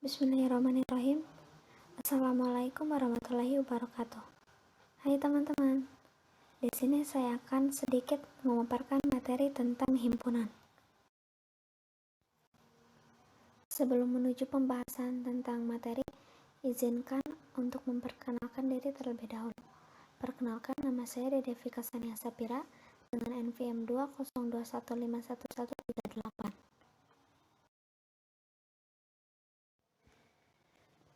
Bismillahirrahmanirrahim. Assalamualaikum warahmatullahi wabarakatuh. Hai teman-teman. Di sini saya akan sedikit memaparkan materi tentang himpunan. Sebelum menuju pembahasan tentang materi, izinkan untuk memperkenalkan diri terlebih dahulu. Perkenalkan, nama saya Dede Vika Sania Sapira dengan NPM 202151138.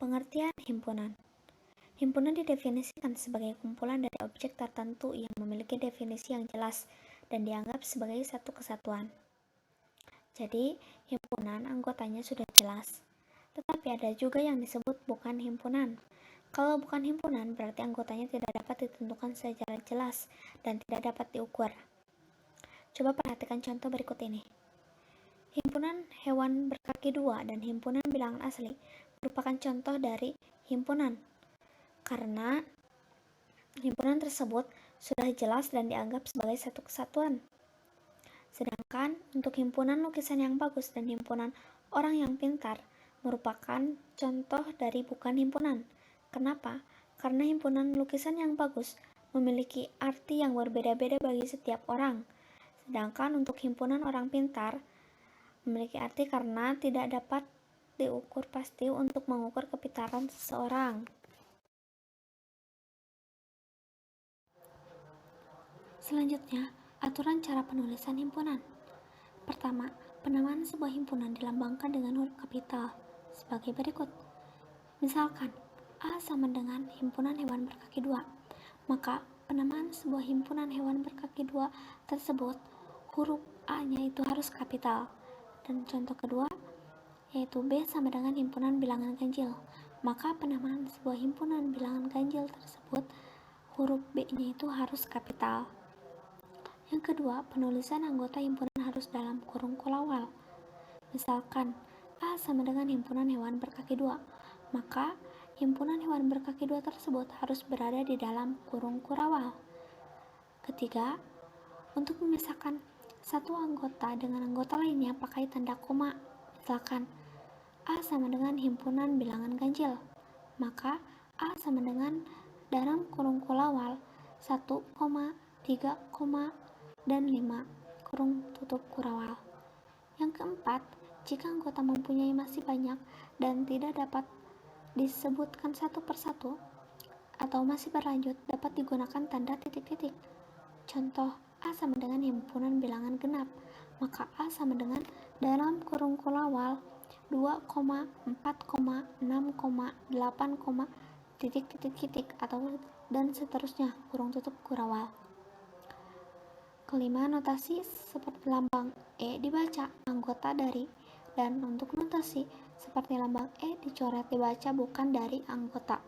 Pengertian himpunan. Himpunan didefinisikan sebagai kumpulan dari objek tertentu yang memiliki definisi yang jelas dan dianggap sebagai satu kesatuan. Jadi, himpunan anggotanya sudah jelas. Tetapi ada juga yang disebut bukan himpunan. Kalau bukan himpunan, berarti anggotanya tidak dapat ditentukan secara jelas dan tidak dapat diukur. Coba perhatikan contoh berikut ini. Himpunan hewan berkaki dua dan himpunan bilangan asli merupakan contoh dari himpunan, karena himpunan tersebut sudah jelas dan dianggap sebagai satu kesatuan. Sedangkan untuk himpunan lukisan yang bagus dan himpunan orang yang pintar merupakan contoh dari bukan himpunan. Kenapa? Karena himpunan lukisan yang bagus memiliki arti yang berbeda-beda bagi setiap orang. Sedangkan untuk himpunan orang pintar memiliki arti karena tidak dapat diukur pasti untuk mengukur kepintaran seseorang. Selanjutnya, aturan cara penulisan himpunan. Pertama, penamaan sebuah himpunan dilambangkan dengan huruf kapital sebagai berikut. Misalkan, A sama dengan himpunan hewan berkaki dua, maka penamaan sebuah himpunan hewan berkaki dua tersebut huruf A-nya itu harus kapital. Dan contoh kedua, yaitu B sama dengan himpunan bilangan ganjil, maka penamaan sebuah himpunan bilangan ganjil tersebut huruf B-nya itu harus kapital. Yang kedua, penulisan anggota himpunan harus dalam kurung kolawal. Misalkan, A sama dengan himpunan hewan berkaki dua, maka himpunan hewan berkaki dua tersebut harus berada di dalam kurung kurawal. Ketiga, untuk memisahkan satu anggota dengan anggota lainnya pakai tanda koma. Misalkan, A sama dengan himpunan bilangan ganjil, maka A sama dengan dalam kurung kolawal 1, 3, dan 5 kurung tutup kurawal. Yang keempat, jika anggota mempunyai masih banyak dan tidak dapat disebutkan satu persatu atau masih berlanjut, dapat digunakan tanda titik-titik. Contoh, A sama dengan himpunan bilangan genap, maka A sama dengan dalam kurung kolawal 2, 4, 6, 8, titik-titik atau dan seterusnya kurung tutup kurawal. Kelima, notasi seperti lambang E dibaca anggota dari, dan untuk notasi seperti lambang E dicoret dibaca bukan dari anggota.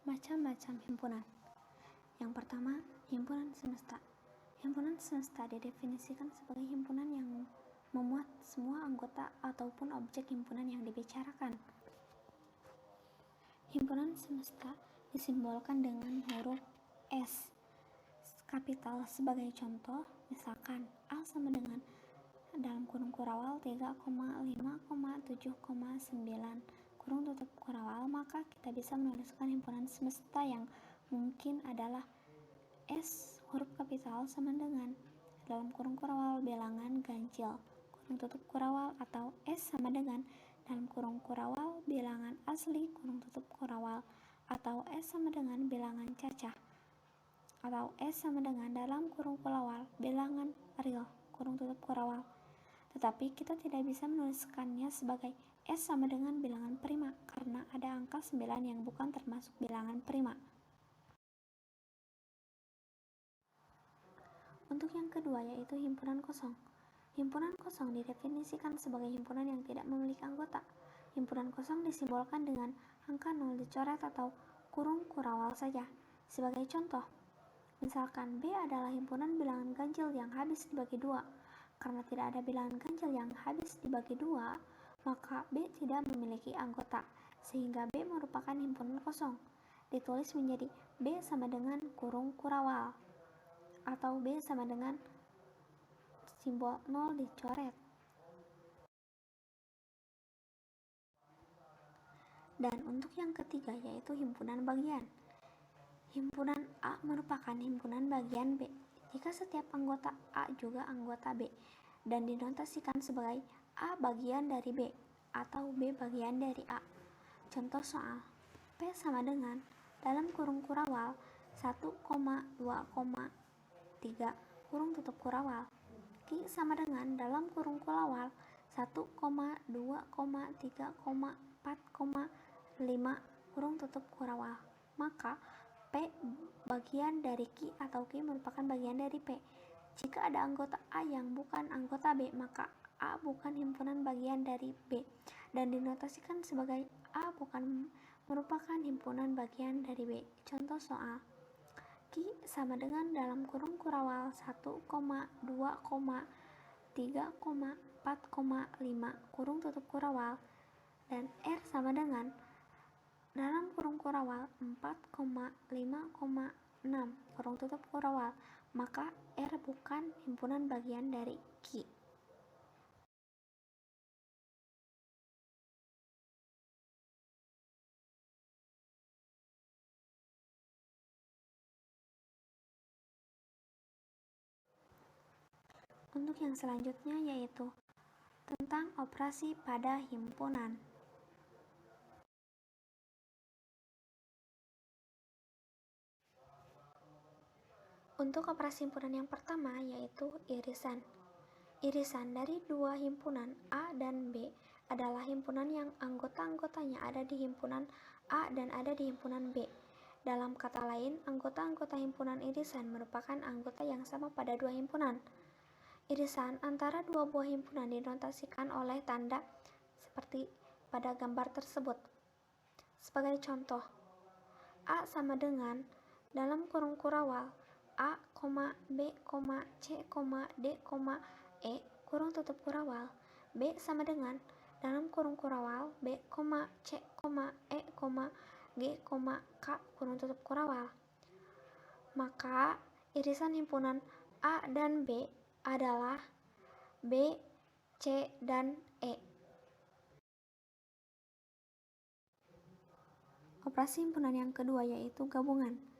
Macam-macam himpunan. Yang pertama, himpunan semesta. Himpunan semesta didefinisikan sebagai himpunan yang memuat semua anggota ataupun objek himpunan yang dibicarakan. Himpunan semesta disimbolkan dengan huruf S kapital sebagai contoh. Misalkan, A sama dengan dalam kurung kurawal 3, 5, 7,9 kurung tutup kurawal, maka kita bisa menuliskan himpunan semesta yang mungkin adalah S huruf kapital sama dengan dalam kurung kurawal bilangan ganjil kurung tutup kurawal, atau S sama dengan dalam kurung kurawal bilangan asli kurung tutup kurawal, atau S sama dengan bilangan cacah, atau S sama dengan dalam kurung kurawal bilangan real kurung tutup kurawal. Tetapi kita tidak bisa menuliskannya sebagai S sama dengan bilangan prima karena ada angka 9 yang bukan termasuk bilangan prima. Untuk yang kedua, yaitu himpunan kosong. Himpunan kosong didefinisikan sebagai himpunan yang tidak memiliki anggota. Himpunan kosong disimbolkan dengan angka 0 dicoret atau kurung kurawal saja. Sebagai contoh, misalkan B adalah himpunan bilangan ganjil yang habis dibagi 2. Karena tidak ada bilangan ganjil yang habis dibagi 2, maka B tidak memiliki anggota, sehingga B merupakan himpunan kosong. Ditulis menjadi B sama dengan kurung kurawal, atau B sama dengan simbol 0 dicoret. Dan untuk yang ketiga yaitu himpunan bagian. Himpunan A merupakan himpunan bagian B jika setiap anggota A juga anggota B dan dinotasikan sebagai A bagian dari B atau B bagian dari A. Contoh soal P sama dengan dalam kurung kurawal 1,2,3 kurung tutup kurawal. Q sama dengan dalam kurung kurawal 1,2,3,4,5 kurung tutup kurawal. Maka P bagian dari Q atau Q merupakan bagian dari P. Jika ada anggota A yang bukan anggota B, maka A bukan himpunan bagian dari B dan dinotasikan sebagai A bukan merupakan himpunan bagian dari B. Contoh soal Q sama dengan dalam kurung kurawal 1,2,3,4,5 kurung tutup kurawal dan R sama dengan dalam kurung kurawal 4,5,6 kurung tutup kurawal, maka R bukan himpunan bagian dari Q. Untuk yang selanjutnya yaitu tentang operasi pada himpunan. Untuk operasi himpunan yang pertama yaitu irisan. Irisan dari dua himpunan A dan B adalah himpunan yang anggota-anggotanya ada di himpunan A dan ada di himpunan B. Dalam kata lain, anggota-anggota himpunan irisan merupakan anggota yang sama pada dua himpunan. Irisan antara dua buah himpunan dinotasikan oleh tanda seperti pada gambar tersebut. Sebagai contoh, A sama dengan dalam kurung kurawal A, B, C, D, E kurung tutup kurawal. B sama dengan dalam kurung kurawal B, C, E, G, K kurung tutup kurawal. Maka irisan himpunan A dan B adalah B, C, dan E. Operasi himpunan yang kedua yaitu gabungan.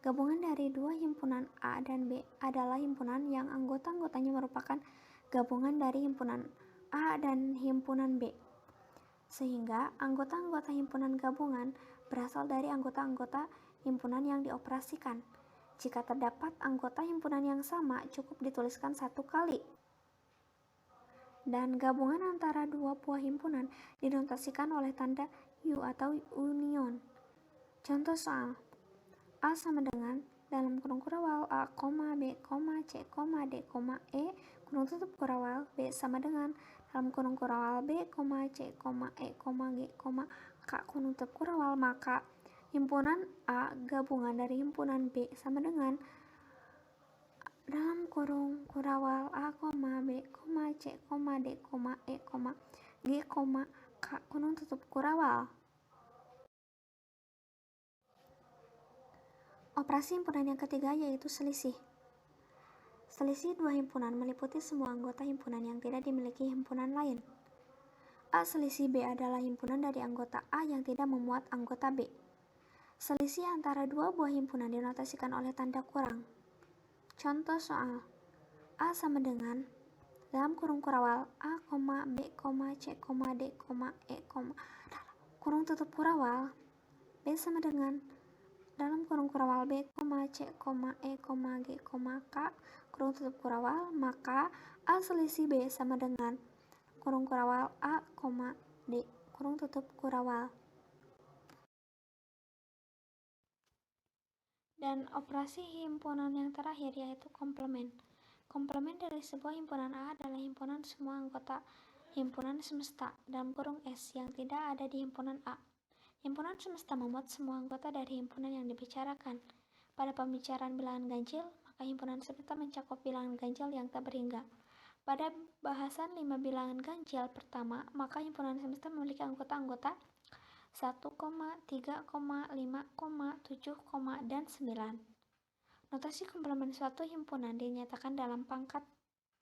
Gabungan dari dua himpunan A dan B adalah himpunan yang anggota-anggotanya merupakan gabungan dari himpunan A dan himpunan B. Sehingga anggota-anggota himpunan gabungan berasal dari anggota-anggota himpunan yang dioperasikan. Jika terdapat anggota himpunan yang sama, cukup dituliskan satu kali. Dan gabungan antara dua buah himpunan dinotasikan oleh tanda U atau union. Contoh soal A sama dengan dalam kurung kurawal A, B, C, D, E kurung tutup kurawal B sama dengan dalam kurung kurawal B, C, E, G, K kurung tutup kurawal, maka himpunan A gabungan dari himpunan B sama dengan dalam kurung kurawal A, B, C, D, E, G, K kurung tutup kurawal. Operasi himpunan yang ketiga yaitu selisih. Selisih dua himpunan meliputi semua anggota himpunan yang tidak dimiliki himpunan lain. A selisih B adalah himpunan dari anggota A yang tidak memuat anggota B. Selisih antara dua buah himpunan dinotasikan oleh tanda kurang. Contoh soal A sama dengan dalam kurung kurawal A, B, C, D, E, kurung tutup kurawal B sama dengan dalam kurung kurawal B, C, E, G, K kurung tutup kurawal, maka A selisih B sama dengan kurung kurawal A, D kurung tutup kurawal. Dan operasi himpunan yang terakhir yaitu komplement. Komplement dari sebuah himpunan A adalah himpunan semua anggota himpunan semesta dalam kurung S yang tidak ada di himpunan A. Himpunan semesta memuat semua anggota dari himpunan yang dibicarakan. Pada pembicaraan bilangan ganjil, maka himpunan semesta mencakup bilangan ganjil yang tak berhingga. Pada bahasan 5 bilangan ganjil pertama, maka himpunan semesta memiliki anggota-anggota 1, 3, 5, 7, dan 9. Notasi komplement suatu himpunan dinyatakan dalam pangkat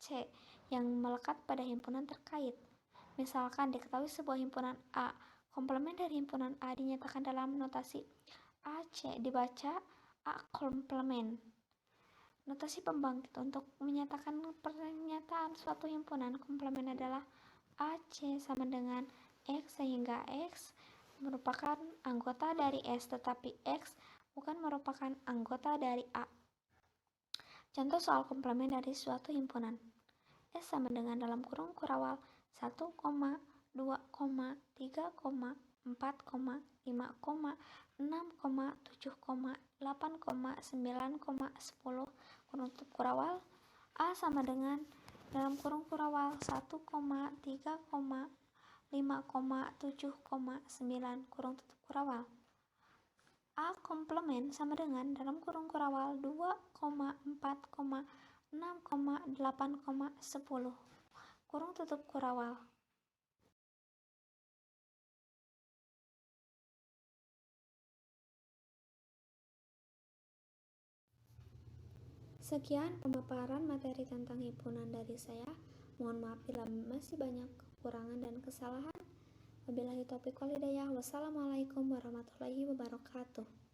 C, yang melekat pada himpunan terkait. Misalkan diketahui sebuah himpunan A, komplement dari himpunan A dinyatakan dalam notasi AC dibaca A komplement. Notasi pembangkit untuk menyatakan pernyataan suatu himpunan komplement adalah AC sama dengan X, sehingga X merupakan anggota dari S, tetapi X bukan merupakan anggota dari A. Contoh soal komplement dari suatu himpunan. S sama dengan dalam kurung kurawal 1, 2, 3, 4, 5, 6, 7, 8, 9, 10 kurung tutup kurawal A sama dengan dalam kurung kurawal 1, 3, 5, 7, 9 kurung tutup kurawal. A komplement sama dengan dalam kurung kurawal 2, 4, 6, 8, 10 kurung tutup kurawal. Sekian pemaparan materi tentang himpunan dari saya. Mohon maaf bila masih banyak kekurangan dan kesalahan. Wabillahi taufiq wal hidayah. Wassalamualaikum warahmatullahi wabarakatuh.